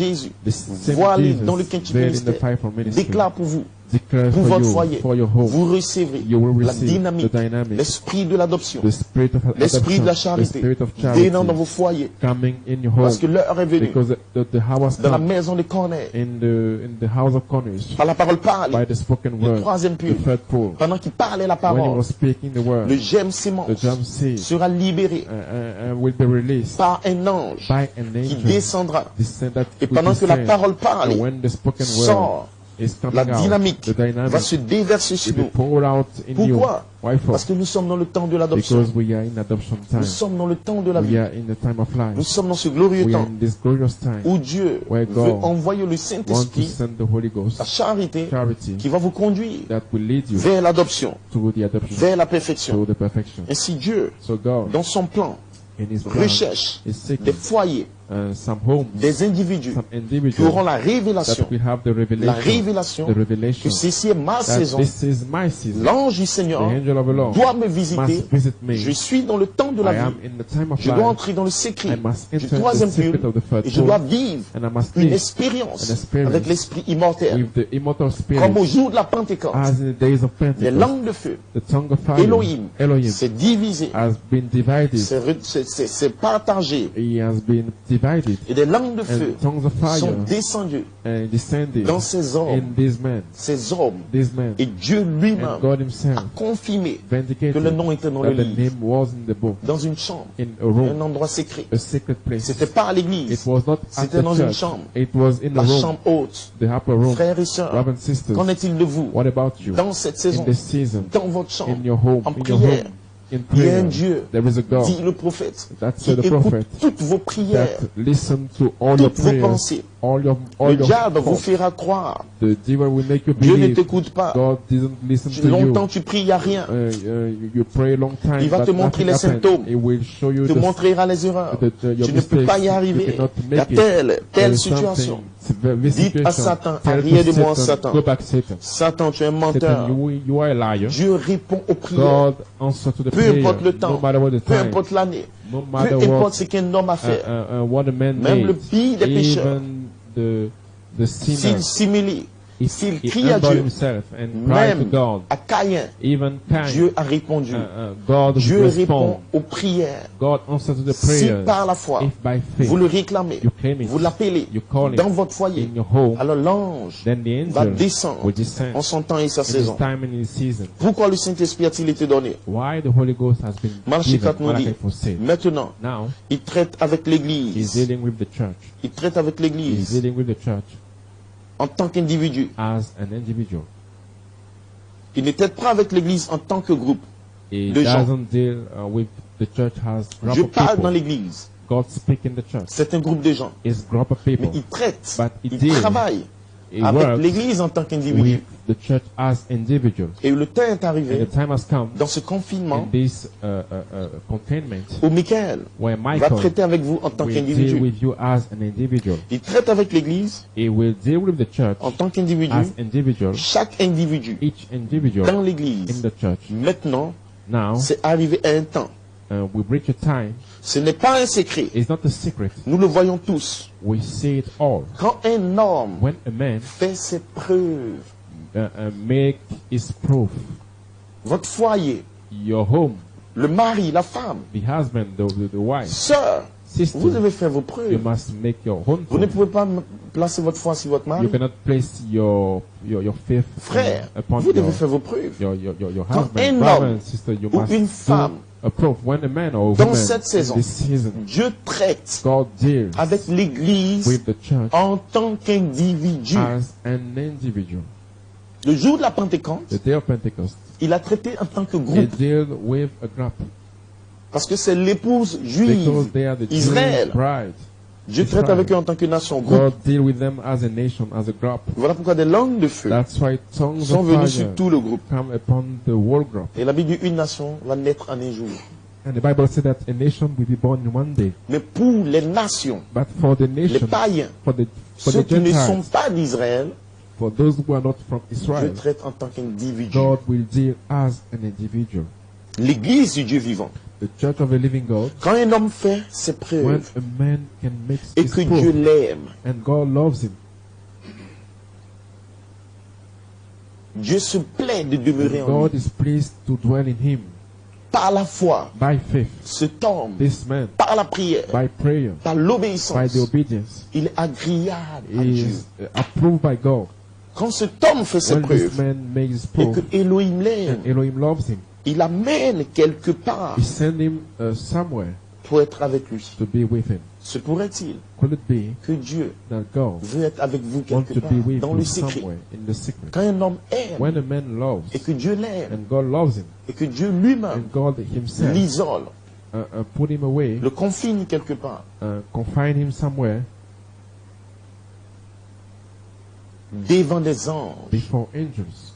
Jésus, The same voilé Jesus dans le quintuple veiled in the ministère, fivefold ministry déclare pour vous, declares pour for votre you, foyer, for your home, vous recevrez you will la receive dynamique, the dynamic, l'esprit de l'adoption, the spirit of l'esprit de la adoption, the charité, spirit of charity venant dans vos foyers, coming in your home, parce que l'heure est venue, because the hour has dans la come maison de Corneille, in the house of Corners, par la parole parlée, by the spoken le word, troisième the puits, third pull. pendant qu'il parlait la When he parole, was speaking the word, le gemme the sémence germ seed sera libéré will be released par un ange by an qui angel descendra. that Et will pendant que la descend. parole parle, And when the spoken word sort, is coming la out, dynamique the dynamic va se déverser sur will be nous. poured out in Pourquoi? you. Why for? Parce que nous sommes dans le temps de l'adoption. Because we are in adoption time. Nous sommes dans le temps de la We vie. are in the time of life. Nous sommes dans ce glorieux We are temps in this glorious time. où Dieu Where veut God envoyer le Want to Saint-Esprit, send the Holy Ghost, la charité, charity, qui va vous conduire that will lead you vers l'adoption, to the adoption, vers la perfection. to the perfection. Ainsi Dieu, So God, dans son plan, in His plan, recherche is des seeking foyers, some homes, des individus some qui individuals auront la révélation, that will have the la revelation, révélation the revelation que ceci est ma that saison. this is my season. L'ange du The Seigneur angel of the Lord doit me visiter. must visit me. Je suis dans le temps de la I vie. am in the time of Je dois life, entrer dans le secret I must du enter the troisième secret puits of the third et je dois pull, vivre and I must une live expérience an experience avec l'esprit immortel. with the immortal spirit, Comme au jour de la Pentecôte, as in the days of les Pentecost. langues de feu, The tongue of fire, Elohim, Elohim, c'est divisé, has been divided. c'est partagé. He has been divided, Et des langues de feu and tongues of fire sont descendues and descended dans ces in hommes. these men. Ces hommes. These men. Et Dieu lui-même And God a Himself confirmé vindicated que le nom était dans le that the livre, name was in the book, dans une chambre, in a un room, endroit secret. a secret place. C'était pas à It l'église, was not at c'était the dans une church. chambre, It was in la the room, chambre haute. the upper room. Frères et sœurs, Brothers and sisters, qu'en est-il de vous what about you? dans cette In saison, this season, dans votre chambre, in your home, en in your prière? home, in Il y a prayer, un Dieu, there is a God dit le prophète, That's qui the écoute prophet toutes vos prières, that listen to all your toutes vos prayers, pensées. all your Le diable vous thoughts. fera croire, The devil will make you Dieu ne believe t'écoute pas. God didn't listen to you. Longtemps tu pries, il n'y a rien. You pray a long time, Il va but te montrer nothing les happened. symptômes. It will show you Il te the montrera les erreurs. your Tu ne peux pas y mistakes. arriver. You cannot Il y a make it. telle There is situation. something, this Dites à situation. Satan, Tell arrière de to moi, Satan, Satan. go back, Satan. Satan, tu es un menteur. Satan, you are a liar. Dieu répond aux prières. God answer to the Peu prayer, importe le temps, no matter what the peu time, importe l'année, no peu matter importe what, ce qu'un homme a fait. what a man Même made, le pire des pécheurs, even the sinner, s'il s'humilie, s'il he crie à humbled Dieu, himself and cried to même God. à Caïn, Even Cain, Dieu a répondu. God Dieu respond. répond aux prières. God answers to the Si prayers. par la foi, If by faith vous le réclamez, you claim it, vous l'appelez you call it dans votre foyer, in your home, alors l'ange then the va angel descendre will descend en son temps et sa in his saison. time and in his season. Pourquoi le Saint-Esprit a-t-il été donné? Why the Holy Ghost has been Malachi given, 4 nous dit, Malachi 4 said. maintenant, Now, il traite avec he's l'Église. dealing with the church. Il traite avec He's l'Église dealing with the church en tant qu'individu. as an individual. Il ne traite pas avec l'Église en tant que groupe. He De gens. doesn't deal with the church as group Je of parle dans people. l'Église. God speak in the church. C'est un groupe de gens. It's group of Mais people. il traite, But he il deals, travaille he avec works l'Église en tant qu'individu. with the church as individuals. Et le temps est And arrivé, the time has come dans ce confinement, in this containment où Michael where va Michael traiter avec vous en tant will deal qu'individu. with you as an individual. Il traite avec l'Église He will deal with the church en tant qu'individu. as individual. Chaque individu Each individual dans in l'Église. the church. Maintenant, Now, c'est arrivé à un temps. we reach a time. Ce n'est pas un secret. It's not a secret. Nous le voyons tous. We see it all. Quand un homme When a man fait ses preuves, make his proof, votre foyer, your home, le mari, la femme, the husband, the wife, sœur, sister, vous devez faire vos you preuves. must make your own Vous ne proof. pouvez pas placer votre foi sur votre You mari. cannot place your faith Frère, upon vous devez faire vos preuves. your Quand husband, un brother homme and sister. You ou must une do femme a proof. When a man or a dans woman cette saison, in this season, Dieu traite God deals avec l'Église with the church en tant qu'individu. as an individual. Le jour de la Pentecôte, The day of Pentecost, il a traité en tant que he groupe. deal with a group Parce que c'est l'épouse because juive, they are the Israël. Jewish bride. Dieu traite Israël. avec eux en tant que nation, groupe. God deal with them as a nation, as a group. Voilà pourquoi des langues de feu That's why tongues sont of venues fire sur tout le groupe. come upon the whole group. Et la Bible dit une nation va naître en un jour. And the Bible said that a nation will be born in one day. Mais pour les nations, But for the les nation, païens, for the ceux qui ne sont Gentiles, pas d'Israël, for those who are not from Dieu Israel, traite en tant qu'individu. God will deal as an individual. L'église du Dieu vivant, The church of the living God. Quand un homme fait ses When preuves a man can make et his que proof, Dieu l'aime, and God loves him, Dieu se plaît de demeurer en God lui. is pleased to dwell in him Par la foi, by faith. cet homme, This man, par la prière, by prayer, par by l'obéissance, the obedience, il est agréable à Dieu. is approved by God. Quand cet homme fait ses When this preuves man makes his et proof, que Elohim l'aime, and Elohim loves him, il amène quelque part he send him somewhere pour être avec lui. to be with him. Se pourrait-il Could it be que Dieu that God veut être avec vous wants quelque to part, be with dans you le secret? somewhere in the secret? Quand un homme aime When a man loves, et que Dieu l'aime and God loves him, et que Dieu lui-même and God himself l'isole, put him away, le confine quelque part, confine him somewhere devant des anges, before angels,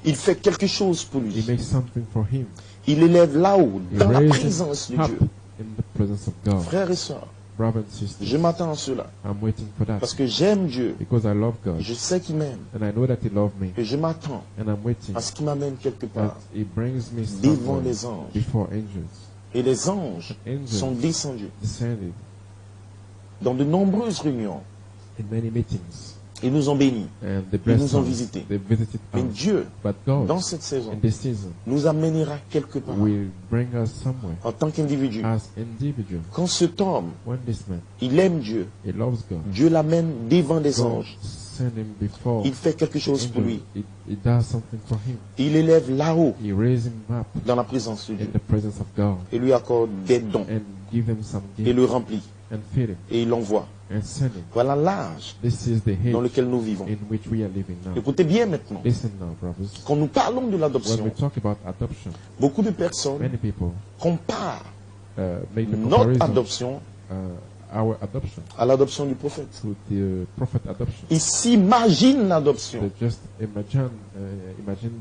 il fait quelque chose pour he lui. makes something for him. Il élève là-haut, He dans la raises présence de him up Dieu. in the presence of God. Frères et sœurs, Brothers and sisters, je m'attends à cela I'm waiting for that parce que j'aime Dieu, because I love God je sais qu'il m'aime, and I know that He loves me, et je m'attends and I'm waiting à ce qu'il m'amène quelque that part He brings me devant somewhere les anges. before angels Et les anges sont angels descendus descended dans de nombreuses réunions. in many meetings Ils nous ont bénis. and they Ils blessed nous ont us. visités. They visited Mais us. Dieu, But God, dans cette saison, in this season, nous amènera quelque part will bring us somewhere en tant qu'individu. as individuals. Quand cet homme, When this man, il aime Dieu, he loves God, Dieu l'amène devant des God anges. send him before Il fait quelque chose the pour angels. lui. He does something for him. Il élève là-haut He raises him up dans la présence de in Dieu the presence of God et lui accorde des dons and give him some et gifts le remplit and feed him et il l'envoie. and send him. Voilà l'âge This is the dans age lequel nous vivons. in which we are living now. Écoutez bien maintenant. Listen now, brothers. Quand nous parlons de When we l'adoption, talk about adoption, beaucoup de personnes many people comparent make the notre comparison adoption our adoption à l'adoption du prophète. to the prophet adoption. Ils s'imaginent l'adoption. They just imagine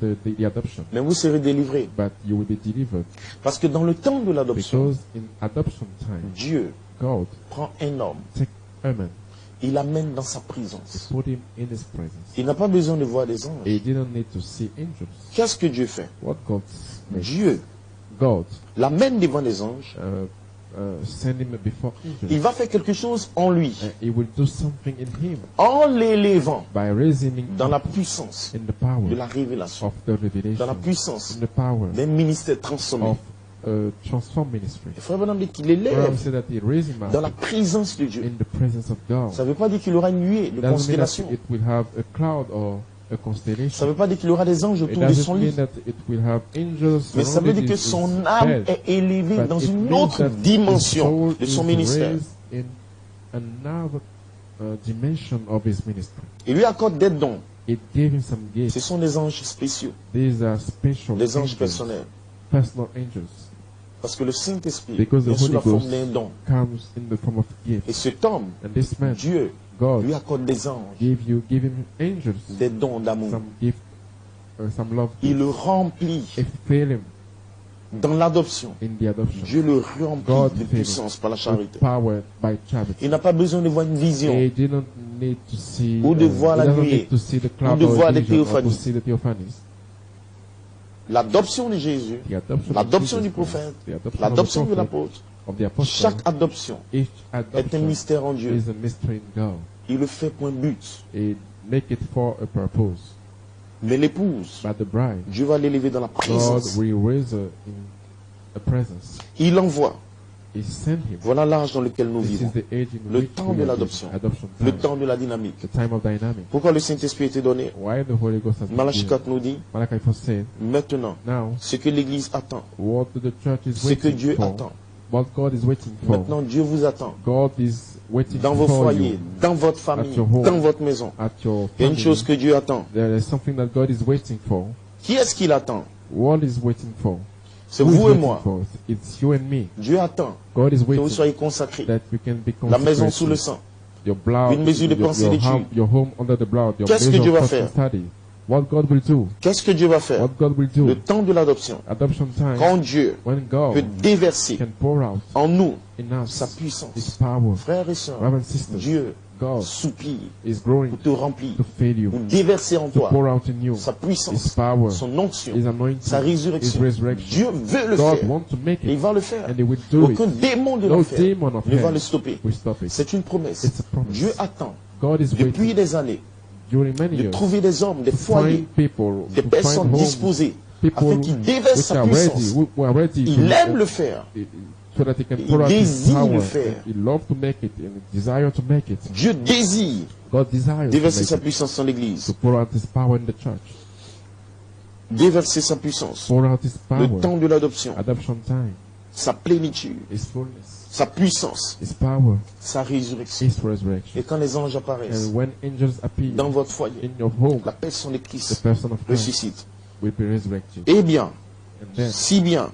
the adoption, Mais vous serez délivrés. but you will be delivered Parce que dans le temps de l'adoption, because in adoption time, Dieu God prend un homme, take a man, il l'amène dans sa présence. put him in His presence. Il n'a pas besoin de voir des anges. He didn't need to see angels. Qu'est-ce que Dieu fait? What God made, Dieu God l'amène devant les anges. send him before angels. Il va faire quelque chose en lui, And He will do something in him en l'élevant by raising him dans la up puissance in the power de la révélation, of the dans la revelation, puissance in the power d'un ministère transformé. of transformed ministry. Et Frère Branham dit qu'il Abraham élève said that He raised him dans la up présence de Dieu. in the presence of God. Ça ne veut pas dire qu'il aura une nuée de Doesn't mean that constellation. it will have a cloud or a Ça ne constellation. veut pas dire qu'il aura des anges It autour de son doesn't lit. mean that it will have angels Mais ça veut surrounding dire que his son âme bed. est élevée But dans it une means autre that dimension his de soul son is ministère. raised in another dimension of his ministry. Il lui accorde des dons. It gave him some Ce gifts. sont des anges spéciaux, These are special des anges angels, personnels. personal angels, Parce que le Saint-Esprit because the est sous Holy la forme Ghost d'un don. comes in the form of Et gifts. cet homme, And this man, Dieu, God, lui accorde des anges, give him angels, des dons d'amour. some gift, some love. Il le remplit It fail him dans l'adoption. in the adoption. Dieu le remplit God de filled him puissance par la with charité. power by charity. Il n'a pas besoin de voir une vision. He didn't need to see, Ou de voir he la doesn't nuée, need to see the cloud ou de or voir a les vision or to théophanies. see the theophanies. L'adoption de Jésus, The adoption, l'adoption of du Jesus Christ, prophète, the adoption l'adoption of de the prophet, l'apôtre, of the apostle, chaque adoption each est un adoption mystère en Dieu. is a mystery in God. Il le fait point but. It make it for a purpose. Mais l'épouse, But the bride, Dieu va l'élever dans la God présence. will raise her in a presence. Il l'envoie. He sent him. Voilà l'âge dans lequel nous This is vivons. the age in Le which temps we de are l'adoption. living. Adoption Le time. temps de la dynamique. The time of dynamic. Pourquoi le Saint-Esprit a été donné? Why the Holy Ghost has been Malachi given. 4 nous dit, Malachi 4 said, maintenant, now, ce que l'Église attend, what the church is ce que waiting Dieu for, attend. what God is waiting for, Maintenant, Dieu vous attend. God is waiting Dans vos for foyers, you dans votre famille, At your home. dans votre maison. at your Il y a une family. chose que Dieu attend. There is something that God is waiting for. Qui est-ce qu'il attend? What is waiting for? C'est Who is vous et waiting moi. for? It's you and me. Dieu attend God is que vous waiting soyez consacrés. that we can be La maison sous le consecrated. sang. Your blood, Une mesure de pensée your, d'étude. your home under the blood. Your Qu'est-ce que measure Dieu of va fasting faire? study. What God will do. Qu'est-ce que Dieu va faire? What God will do. Le temps de l'adoption. Adoption time. Quand Dieu When God peut déverser can pour out en nous in us sa His puissance. power. Frères et sœurs, Brothers and sisters, Dieu God soupire is growing pour te remplir, to fill you, pour déverser en to toi pour out in you sa His puissance, power, son onction, His anointing, sa His résurrection. resurrection. Dieu veut le God faire wants to make et il it, va le faire. and He will do Aucun it. démon de No l'enfer demon of ne va hell le stopper. will stop it. C'est une promesse. It's a promise. Dieu attend God is depuis waiting des années during many de years trouver des hommes, des to foyers, find people, des to personnes find homes, disposées people afin qu'ils déversent which sa are ready, puissance. who are ready Il aime to, le faire. so that He can Il pour out His désire le power. faire. He loves to make it, and He desire to make it. Dieu désire God desires to déverser make sa it, puissance dans l'église, to pour out His power in the church, déverser sa puissance, pour out His le power, temps de l'adoption, adoption time, sa plénitude, His fullness, sa puissance, His power, sa résurrection. His resurrection. Et quand les anges apparaissent And when angels appear dans votre foyer, in your home, la personne de the Christ person of Christ ressuscite. will be resurrected. Eh bien, And then, si bien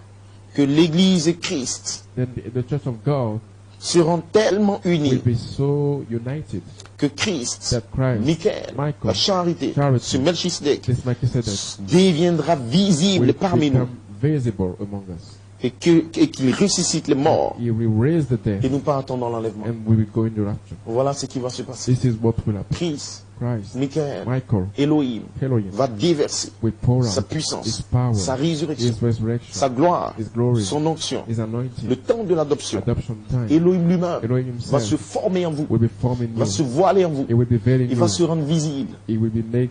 que l'église et Christ the church of God seront tellement will unis be so united que Christ, that Christ, Michael, Michael, la charité, Charity, ce Melchisedec, this Melchizedek, deviendra visible will parmi nous become visible among us. et qu'il ressuscite les morts He will raise the dead, et nous pas attendons l'enlèvement. and we will go in the rapture. Voilà ce qui va se passer. This is what will happen. Christ, Christ, Michael, Michael, Elohim Elohim, va déverser will pour sa out His puissance, power, sa résurrection, His resurrection, sa gloire, His glory, son onction, His le anointing, temps de l'adoption. adoption time. Elohim lui-même Elohim va se Himself former en vous, will be forming va you. se voiler en vous, It will be very il va new. se rendre visible. It will be made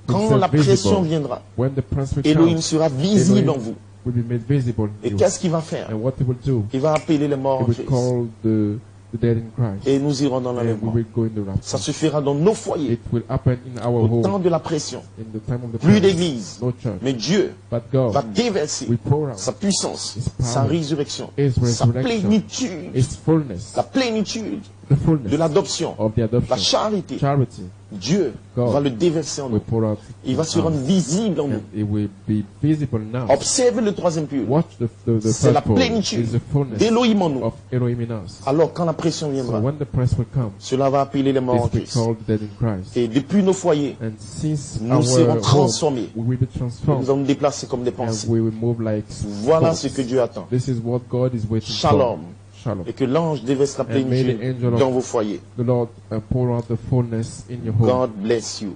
Quand himself la pression visible. viendra, When the prince will Elohim come, sera visible en Elohim vous. will be made visible Et in you. qu'est-ce qu'il va faire? And what he will do, Il va appeler les morts he en will Christ. call the dead in Christ. Et nous irons dans And we l'enlèvement. will go in the Ça rapture. se fera dans nos foyers, It will happen in our au temps home, de la pression. in the time of the Plus prince. d'église, No church. mais Dieu But va God déverser will pour out sa puissance, His power, sa résurrection, His sa resurrection, plénitude, His fullness, la plénitude the fullness de l'adoption, of the la adoption, charité. charity. Dieu God va le déverser en will nous. pour out Il va se rendre visible en nous. and it will be visible now. Observez le troisième pilier. Watch the C'est la first pole plénitude is the fullness d'Élohim en nous. of Elohim in us. Alors quand la pression So viendra, when the prince will come, cela va appeler les morts en this will Christ. call the dead in Christ. Et depuis nos foyers, And since nous our serons home, transformés. we will be Nous transformed allons nous déplacer comme des and pensées. we will move like Voilà thoughts. ce que Dieu attend. This is what God is waiting Shalom. for. Shalom. Et que l'ange déverse la And may the plénitude angel of dans vos foyers. The Lord pour out the fullness in your home. God bless you.